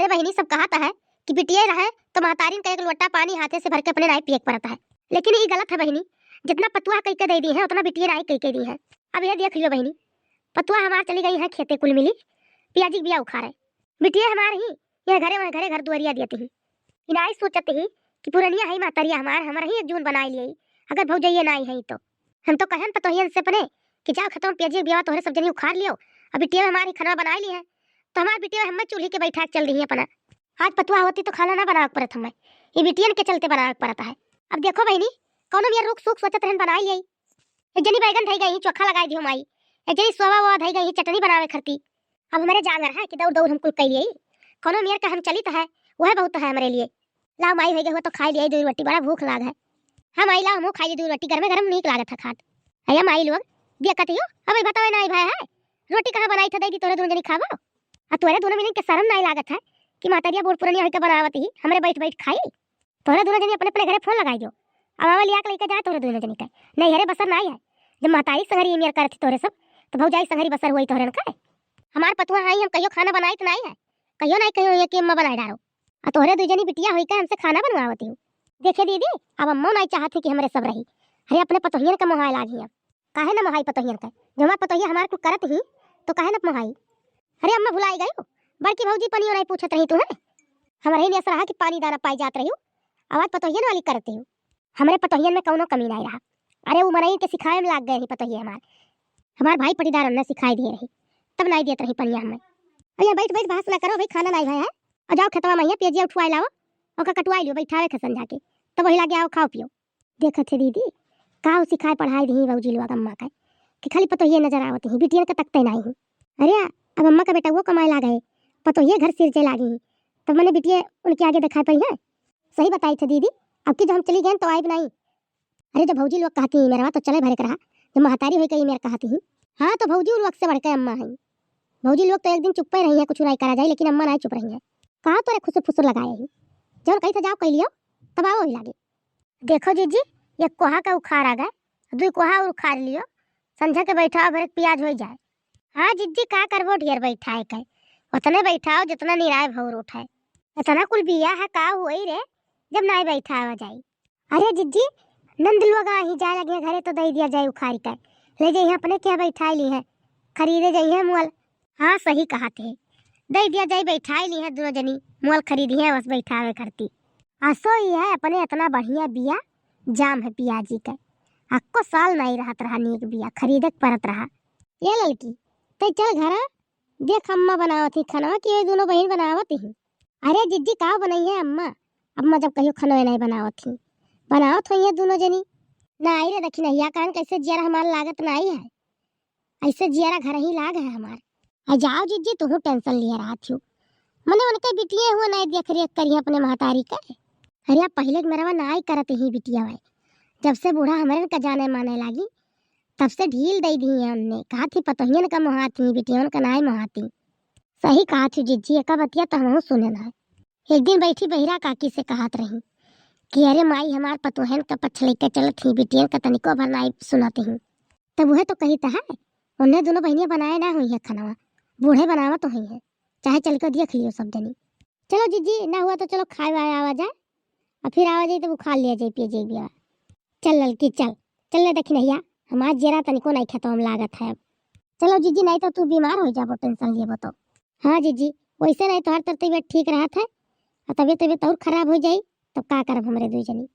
अरे बहनी सब कहा है कि बिटिया रहे तो महतारीन का एक लोटा पानी हाथे से भर के अपने नाई पिए पड़ता है, लेकिन ये गलत है बहनी। जितना पतुआ कह के दे दी है उतना बिटिया नाई कह के दी है। अब ये देख लियो बहनी, पतुआ हमार चली गई है खेते कुल मिली पियाजी बिया उखाड़े, बिटिया हमार ही यह घरे वह घरे घर दुआरिया देती ही। इनाई सोचते ही कि पुरनिया है महतारिया हमार ही एक जून बना लिए। अगर भौजैया नाई है तो हम तो कहन पतोहियन से अपने कि जाओ खत्म पियाजी बिया तोहरे सब जनी उखाड़ लियो। अब बिटिया हमारी खाना बना ली है तो हमार बिटिया हम चूल्हे के बैठा चल रही है अपना। आज पतुआ होती तो खाना ना बना पड़त हमें, ये बिटियन के चलते बना पड़ता है। अब देखो बहनी कौनो मिया रुक सुख सोचत रहन बनाई ली। एक जनी बैगन धई गई चोखा लगाई दी माई, एक जनी सोवा वो धई गई चटनी बनावे खरती। अब हमारे जांगर है कि दौड़ दौड़ हम कुल कई लिए कौनो मियर का हम चली तो है वह बहुत है हमारे लिए। लाओ माई हो गए तो खाई लिया दूध रोटी, बड़ा भूख लाग है। हाँ माई लाओ हम खाई दूध रोटी, गर्मे गरम नीक लागत है खात। अया माई लोग देखत हो अब बतावे ना भाई है रोटी कहाँ बनाई था दे दी तोरे दोनों जनी खाबो। आ तोरे दोनों मिलन के शर्म नहीं लागत है कि मातारिया बूढ़ पुरनिया होके बनावत ही हमरे बैठ बैठ खाई। तोरे दोनों जनी अपने अपने घरे फोन लगाई दो, अब आवा लिया के लेके जा तोरे दोनों जनी का नहीं हरे बसर नहीं है। जब मातारी संगरी मेर करत तोरे सब तो भौजाई संगरी बसर हुई तोरे का। हमार पतुआ आई हम कहियो खाना बनाई तो नहीं है, कहियो नहीं कहियो ये कि अम्मा बनाई डालो। आ तोरे दो जनी बिटिया होई का हमसे खाना बनवावती हूं। देखे दीदी अब अम्मा नहीं चाहती कि हमरे सब रही। अरे अपने पतोहियन का मोहाय लागी अब काहे ना मोहाई पतोहियन का, जो हमार पतोहिया हमार कुल करत ही तो काहे ना मोहाई। अरे अम्मा भुलाई गई हो बड़की भौजी पनियो नहीं पूछत रही तू है हमारे ही रहा कि पानी दाना पाई जात रही हूँ। आवाज पतोहियन वाली करती हूँ, हमारे पतोहियन में कौनो कमी नहीं रहा। अरे वो मनई के सिखाए में लाग गए ही पतोहिया हमार भाई पटीदार हमने सिखाई दिए रही तब नहीं देत रही पनिया हमें। अरे बैठ बैठ बहस ना करो भाई, खाना नहीं है और जाओ खेतवा में पेजिया उठवाई लाओ और कटवाई लियो बैठावे खसन जाके तब वही लागे आओ खाओ पियो। देखत थे दीदी का सिखाए पढ़ाई दी भौजी लोग अम्मा का कि खाली पतोहिए नजर आवत ही बिटियन के तकते नहीं हूँ। अरे अब अम्मा का बेटा वो कमाए ला गए पतोहिए घर सिर से लागी तब मैंने बिटिया उनके आगे दिखाई पाई है। सही बताई थे दीदी, अब की जब हम चली गए तो आई नहीं। अरे जब भौजी लोग कहती मेरा तो चले भरे रहा, जब महतारी हुई कही मेरे कहती हाँ तो भौजी लोग से बढ़ के अम्मा है। भौजी लोग तो एक दिन चुप ही रही है कुछ नहीं करा जाए, लेकिन अम्मा नहीं चुप रही है। कहा तो खुसुर फुसुर लगाए ही जब कही था जाओ कह लियो तब आओ ही लागे। देखो जीजी ये कोहा का उखाड़ आ गए, दो कोहा और उखाड़ लियो संझा के बैठाओ भर पियाज हो जाए। हाँ जीजी का करबो ढेर बैठाए के उतने बैठाओ जितना निराय भौर उठाए, इतना कुल बिया है का हुई रे जब नहीं बैठा आ जाए। अरे जीजी नंद लोग ही जाए लगे घरे तो दे दिया जाए उखाड़ कर ले जाइए अपने क्या बैठा ली है खरीदे जाइए मोल। हाँ सही कहा थे दे दिया जाए बैठा ली है दोनों जनी मोल खरीदी है बस बैठावे करती। आसो ही है अपने इतना बढ़िया बिया जाम है पियाजी का आपको साल नहीं रहत रहा नीक बिया खरीदक परत रहा। ये लड़की तो चल घर देख अम्मा बनावत ही खाना कि ये दोनों बहन बनावत ही। अरे जिज्जी का बनाई है अम्मा, अम्मा जब कहियो खाना नहीं बनावत थी बनावत हुई है दोनों जनी ना आई रे देखी नहीं कान कैसे जियारा हमारा लागत ना आई है ऐसे जियारा घर ही लाग है हमार। जाओ जिज्जी तू टेंशन लिया रहा थी मैंने उनके बिटिया हुआ नहीं देख रेख करी अपने महतारी का। अरे आप पहले मेरा ना ही करते ही बिटिया भाई जब से बूढ़ा हमारे का जाने माने लगी तब से ढील दे दी है उनने कहा थी पतोहियन का मोहाती बिटियन का नाई मोहाती। सही कहा थी जिज्जी एक बतिया तो हम सुने ना। एक दिन बैठी बहिरा काकी से कहत रही कि अरे माई हमार पतोहन का पछ लेके चलत ही बिटियन का तनिको भर नाई सुनाते ही तब वह तो कही तो है उन्हें दोनों बहनियां बनाए ना हुई है खाना बूढ़े बनावा तो हुई है चाहे चल कर देख लियो सब जनी। चलो जीजी ना हुआ तो चलो खाए वाए आवा जाए और फिर आवा जाए तो वो खा लिया जाए पिए जाए बिया। चल लड़की चल चल देखी नैया हमार जेरा तनिको नहीं खाता हम लागत है। चलो जीजी नहीं तो तू बीमार हो जाबो टेंशन लिए तो। हाँ जीजी वैसे नहीं तो हर तबियत ठीक रहा था और तबियत और खराब हो जाई तब का करब हमरे दो जनी।